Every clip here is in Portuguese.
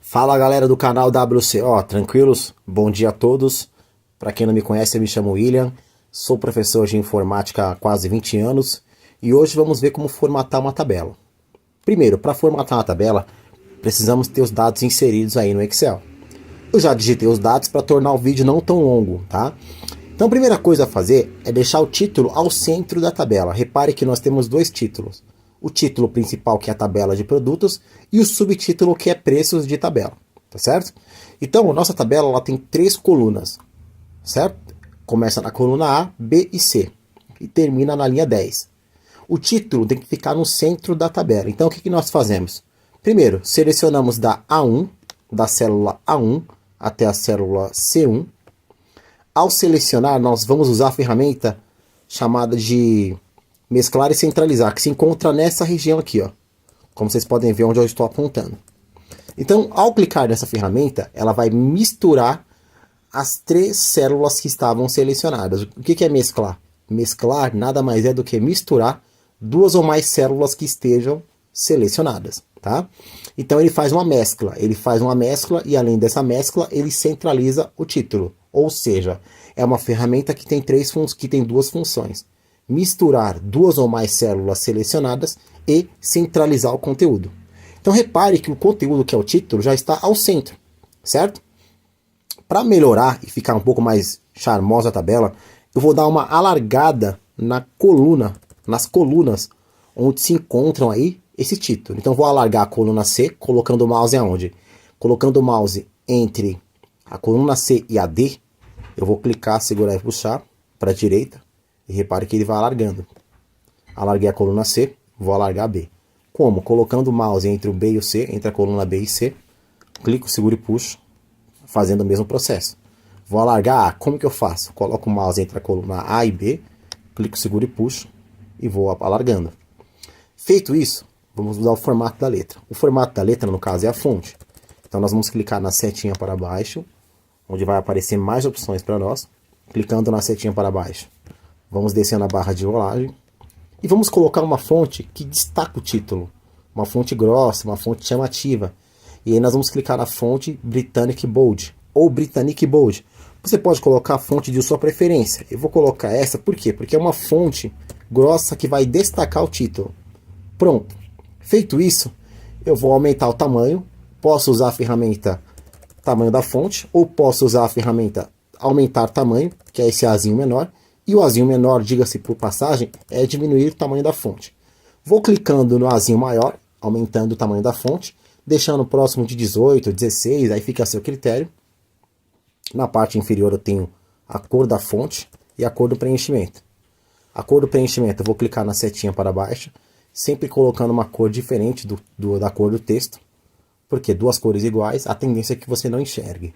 Fala galera do canal WCO, tranquilos? Bom dia a todos. Para quem não me conhece, eu me chamo William, sou professor de informática há quase 20 anos e hoje vamos ver como formatar uma tabela. Primeiro, para formatar uma tabela, precisamos ter os dados inseridos aí no Excel. Eu já digitei os dados para tornar o vídeo não tão longo, tá? Então a primeira coisa a fazer é deixar o título ao centro da tabela. Repare que nós temos dois títulos. O título principal, que é a tabela de produtos, e o subtítulo, que é preços de tabela, tá certo? Então, a nossa tabela ela tem três colunas, certo? Começa na coluna A, B e C, e termina na linha 10. O título tem que ficar no centro da tabela. Então, o que nós fazemos? Primeiro, selecionamos da A1, da célula A1 até a célula C1. Ao selecionar, nós vamos usar a ferramenta chamada de mesclar e centralizar, que se encontra nessa região aqui, ó. Como vocês podem ver onde eu estou apontando. Então, ao clicar nessa ferramenta, ela vai misturar as três células que estavam selecionadas. O que é mesclar? Mesclar nada mais é do que misturar duas ou mais células que estejam selecionadas, tá? Então ele faz uma mescla, e além dessa mescla, ele centraliza o título. Ou seja, é uma ferramenta que tem duas funções: misturar duas ou mais células selecionadas e centralizar o conteúdo. Então repare que o conteúdo, que é o título, já está ao centro, certo? Para melhorar e ficar um pouco mais charmosa a tabela, eu vou dar uma alargada nas colunas onde se encontram aí esse título. Então vou alargar a coluna C, colocando o mouse aonde? Colocando o mouse entre a coluna C e a D, eu vou clicar, segurar e puxar para a direita. E repare que ele vai alargando. Alarguei a coluna C, vou alargar a B. Como? Colocando o mouse entre o B e o C, entre a coluna B e C. Clico, seguro e puxo, fazendo o mesmo processo. Vou alargar A. Como que eu faço? Coloco o mouse entre a coluna A e B, clico, seguro e puxo, e vou alargando. Feito isso, vamos usar o formato da letra. O formato da letra, no caso, é a fonte. Então nós vamos clicar na setinha para baixo, onde vai aparecer mais opções para nós. Clicando na setinha para baixo, vamos descer na barra de rolagem e vamos colocar uma fonte que destaca o título. Uma fonte grossa, uma fonte chamativa. E aí nós vamos clicar na fonte Britannic Bold ou Britannic Bold. Você pode colocar a fonte de sua preferência. Eu vou colocar essa, por quê? Porque é uma fonte grossa que vai destacar o título. Pronto. Feito isso, eu vou aumentar o tamanho. Posso usar a ferramenta tamanho da fonte, ou posso usar a ferramenta aumentar tamanho, que é esse Azinho menor. E o Azinho menor, diga-se por passagem, é diminuir o tamanho da fonte. Vou clicando no Azinho maior, aumentando o tamanho da fonte, deixando próximo de 18, 16, aí fica a seu critério. Na parte inferior eu tenho a cor da fonte e a cor do preenchimento. A cor do preenchimento eu vou clicar na setinha para baixo, sempre colocando uma cor diferente da cor do texto, porque duas cores iguais, a tendência é que você não enxergue.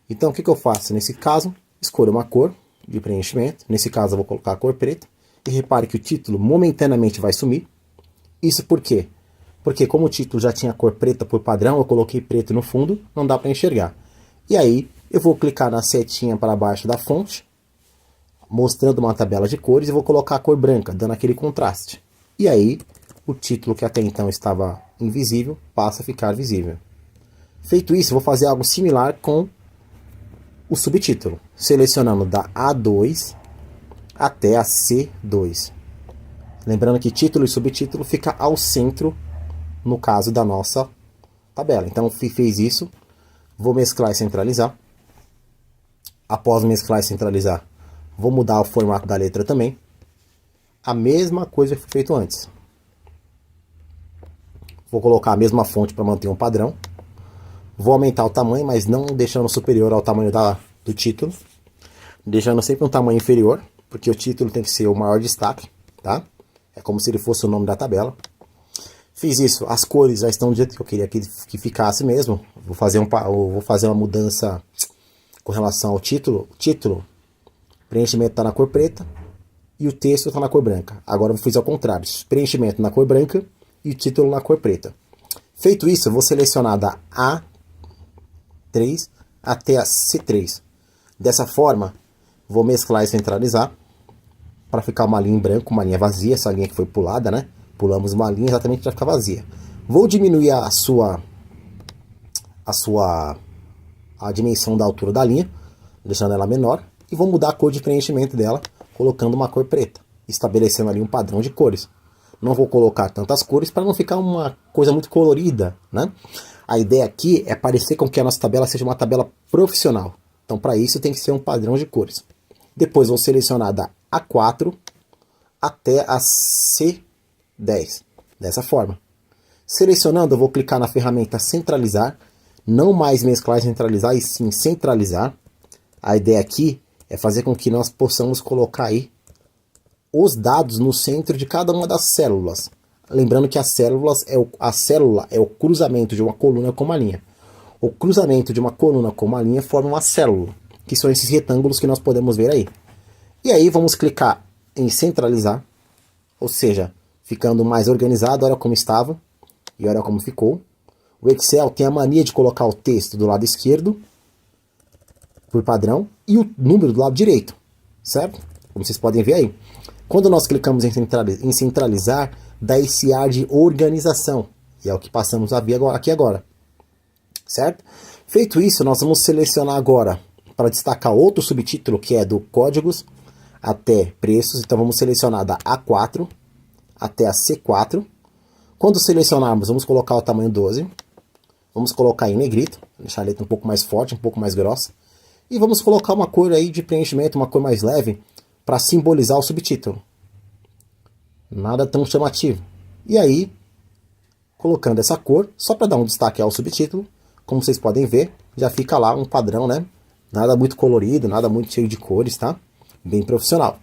Então o que eu faço? Nesse caso, escolho uma cor de preenchimento. Nesse caso eu vou colocar a cor preta. E repare que o título momentaneamente vai sumir. Isso por quê? Porque como o título já tinha cor preta por padrão, eu coloquei preto no fundo, não dá para enxergar. E aí eu vou clicar na setinha para baixo da fonte, mostrando uma tabela de cores, e vou colocar a cor branca, dando aquele contraste. E aí o título, que até então estava invisível, passa a ficar visível. Feito isso, eu vou fazer algo similar com o subtítulo, selecionando da A2 até a C2. Lembrando que título e subtítulo fica ao centro, no caso da nossa tabela. Então, fiz isso, vou mesclar e centralizar. Após mesclar e centralizar, vou mudar o formato da letra também. A mesma coisa que foi feito antes. Vou colocar a mesma fonte para manter um padrão. Vou aumentar o tamanho, mas não deixando superior ao tamanho do título. Deixando sempre um tamanho inferior, porque o título tem que ser o maior destaque, tá? É como se ele fosse o nome da tabela. Fiz isso, as cores já estão do jeito que eu queria que ficasse mesmo. Vou fazer uma mudança com relação ao título. O título, preenchimento está na cor preta e o texto está na cor branca. Agora eu fiz ao contrário, preenchimento na cor branca e o título na cor preta. Feito isso, eu vou selecionar da A3 até a C3. Dessa forma, vou mesclar e centralizar para ficar uma linha em branco, uma linha vazia, essa linha que foi pulada, né? Pulamos uma linha exatamente para ficar vazia. Vou diminuir a a dimensão da altura da linha, deixando ela menor, e vou mudar a cor de preenchimento dela, colocando uma cor preta, estabelecendo ali um padrão de cores. Não vou colocar tantas cores para não ficar uma coisa muito colorida, né? A ideia aqui é parecer com que a nossa tabela seja uma tabela profissional. Então, para isso, tem que ser um padrão de cores. Depois, vou selecionar da A4 até a C10, dessa forma. Selecionando, eu vou clicar na ferramenta Centralizar, não mais mesclar e centralizar, e sim centralizar. A ideia aqui é fazer com que nós possamos colocar aí os dados no centro de cada uma das células. Lembrando que a célula é o cruzamento de uma coluna com uma linha. O cruzamento de uma coluna com uma linha forma uma célula, que são esses retângulos que nós podemos ver aí. E aí vamos clicar em centralizar, ou seja, ficando mais organizado, olha como estava e olha como ficou. O Excel tem a mania de colocar o texto do lado esquerdo, por padrão, e o número do lado direito, certo? Como vocês podem ver aí. Quando nós clicamos em centralizar, dá esse ar de organização, e é o que passamos a ver aqui agora, certo? Feito isso, nós vamos selecionar agora, para destacar outro subtítulo, que é do códigos até preços. Então vamos selecionar da A4 até a C4. Quando selecionarmos, vamos colocar o tamanho 12. Vamos colocar em negrito, deixar a letra um pouco mais forte, um pouco mais grossa. E vamos colocar uma cor aí de preenchimento, uma cor mais leve, para simbolizar o subtítulo. Nada tão chamativo. E aí, colocando essa cor, só para dar um destaque ao subtítulo, como vocês podem ver, já fica lá um padrão, né? Nada muito colorido, nada muito cheio de cores, tá? Bem profissional.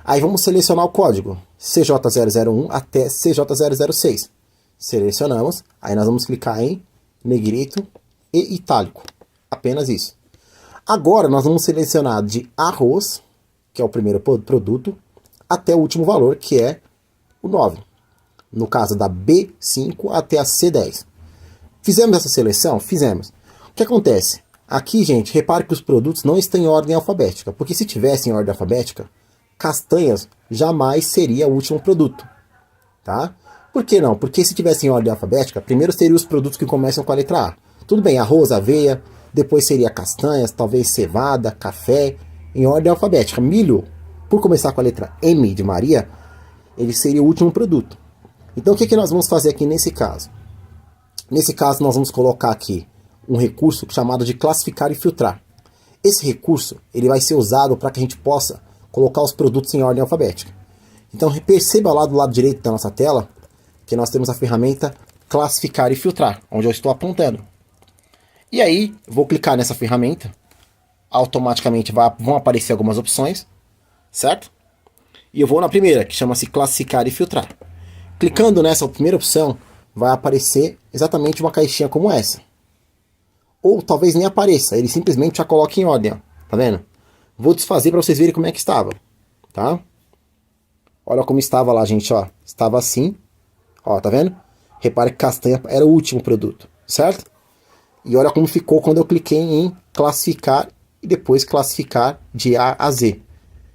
Aí vamos selecionar o código CJ001 até CJ006. Selecionamos, aí nós vamos clicar em negrito e itálico. Apenas isso. Agora nós vamos selecionar de arroz, que é o primeiro produto, até o último valor, que é o 9. No caso da B5 até a C10. Fizemos essa seleção? Fizemos. O que acontece? Aqui, gente, repare que os produtos não estão em ordem alfabética, porque se tivesse em ordem alfabética, castanhas jamais seria o último produto, tá? Por que não? Porque se tivesse em ordem alfabética, primeiro seriam os produtos que começam com a letra A. Tudo bem, arroz, aveia, depois seria castanhas, talvez cevada, café, em ordem alfabética. Milho, por começar com a letra M de Maria, ele seria o último produto. Então o que nós vamos fazer aqui nesse caso? Nesse caso nós vamos colocar aqui um recurso chamado de classificar e filtrar. Esse recurso ele vai ser usado para que a gente possa colocar os produtos em ordem alfabética. Então perceba lá do lado direito da nossa tela que nós temos a ferramenta classificar e filtrar, onde eu estou apontando. E aí vou clicar nessa ferramenta, automaticamente vão aparecer algumas opções, certo? E eu vou na primeira, que chama-se classificar e filtrar. Clicando nessa primeira opção, vai aparecer exatamente uma caixinha como essa. Ou talvez nem apareça, ele simplesmente já coloca em ordem, ó. Tá vendo? Vou desfazer para vocês verem como é que estava, tá? Olha como estava lá, gente, ó. Estava assim, ó, tá vendo? Repare que castanha era o último produto, certo? E olha como ficou quando eu cliquei em classificar e depois classificar de A a Z.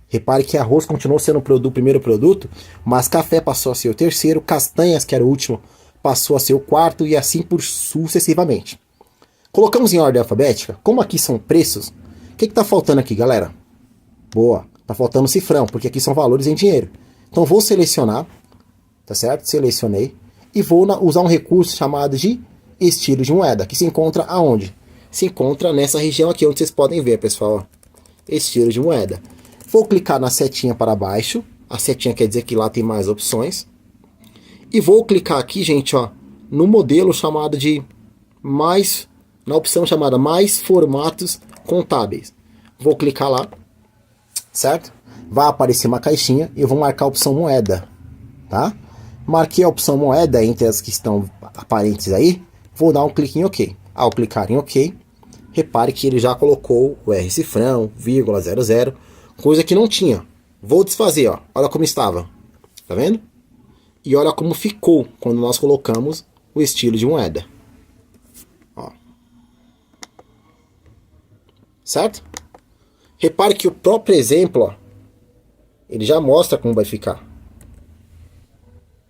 Repare que arroz continuou sendo o primeiro produto, mas café passou a ser o terceiro, castanhas, que era o último, passou a ser o quarto e assim por sucessivamente. Colocamos em ordem alfabética, como aqui são preços, o que está faltando aqui, galera? Boa, está faltando cifrão, porque aqui são valores em dinheiro. Então vou selecionar, tá certo? Selecionei e vou usar um recurso chamado de estilo de moeda, que se encontra aonde? Se encontra nessa região aqui, onde vocês podem ver, pessoal. Estilo de moeda. Vou clicar na setinha para baixo. A setinha quer dizer que lá tem mais opções. E vou clicar aqui, gente, ó, no modelo chamado de mais, na opção chamada mais formatos contábeis. Vou clicar lá, certo? Vai aparecer uma caixinha e eu vou marcar a opção moeda, tá? Marquei a opção moeda entre as que estão aparentes aí. Vou dar um clique em OK. Ao clicar em OK, repare que ele já colocou o R cifrão, vírgula, 00, coisa que não tinha. Vou desfazer, ó. Olha como estava. Tá vendo? E olha como ficou quando nós colocamos o estilo de moeda. Ó. Certo? Repare que o próprio exemplo, ó, ele já mostra como vai ficar.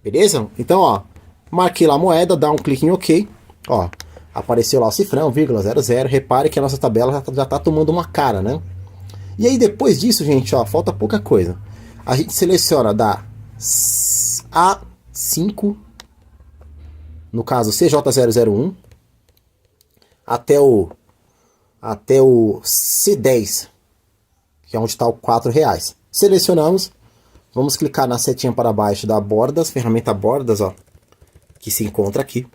Beleza? Então, ó, marquei lá a moeda, dá um clique em OK. Ó, Apareceu lá o cifrão, vírgula, 00. Repare que a nossa tabela já está tomando uma cara, né? E aí depois disso, gente, ó, falta pouca coisa. A gente seleciona da A5, no caso CJ001, até o C10, que é onde está o R$4. Selecionamos, vamos clicar na setinha para baixo da bordas, ferramenta bordas, ó, que se encontra aqui.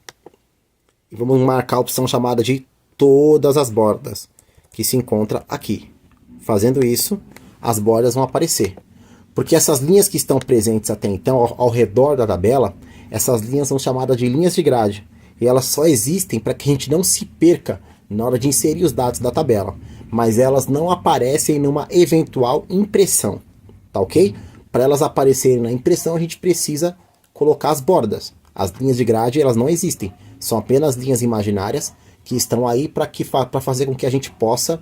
E vamos marcar a opção chamada de todas as bordas, que se encontra aqui. Fazendo isso, as bordas vão aparecer. Porque essas linhas que estão presentes até então, ao redor da tabela, essas linhas são chamadas de linhas de grade. E elas só existem para que a gente não se perca na hora de inserir os dados da tabela. Mas elas não aparecem numa eventual impressão. Tá ok? Para elas aparecerem na impressão, a gente precisa colocar as bordas. As linhas de grade, elas não existem. São apenas linhas imaginárias que estão aí para fazer com que a gente possa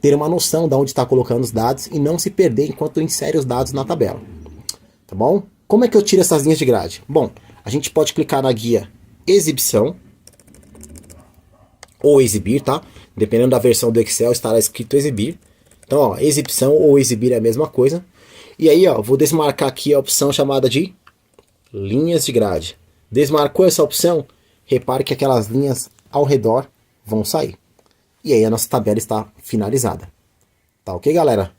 ter uma noção de onde está colocando os dados e não se perder enquanto insere os dados na tabela. Tá bom? Como é que eu tiro essas linhas de grade? Bom, a gente pode clicar na guia Exibição ou Exibir, tá? Dependendo da versão do Excel, estará escrito Exibir. Então, ó, Exibição ou Exibir é a mesma coisa. E aí, ó, vou desmarcar aqui a opção chamada de linhas de grade. Desmarcou essa opção? Repare que aquelas linhas ao redor vão sair. E aí a nossa tabela está finalizada. Tá ok, galera?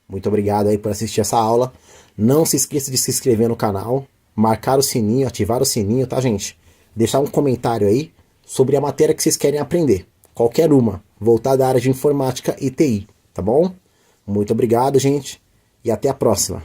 Muito obrigado aí por assistir essa aula. Não se esqueça de se inscrever no canal, marcar o sininho, ativar o sininho, tá, gente? Deixar um comentário aí sobre a matéria que vocês querem aprender. Qualquer uma, voltada à área de informática e TI, tá bom? Muito obrigado, gente, e até a próxima.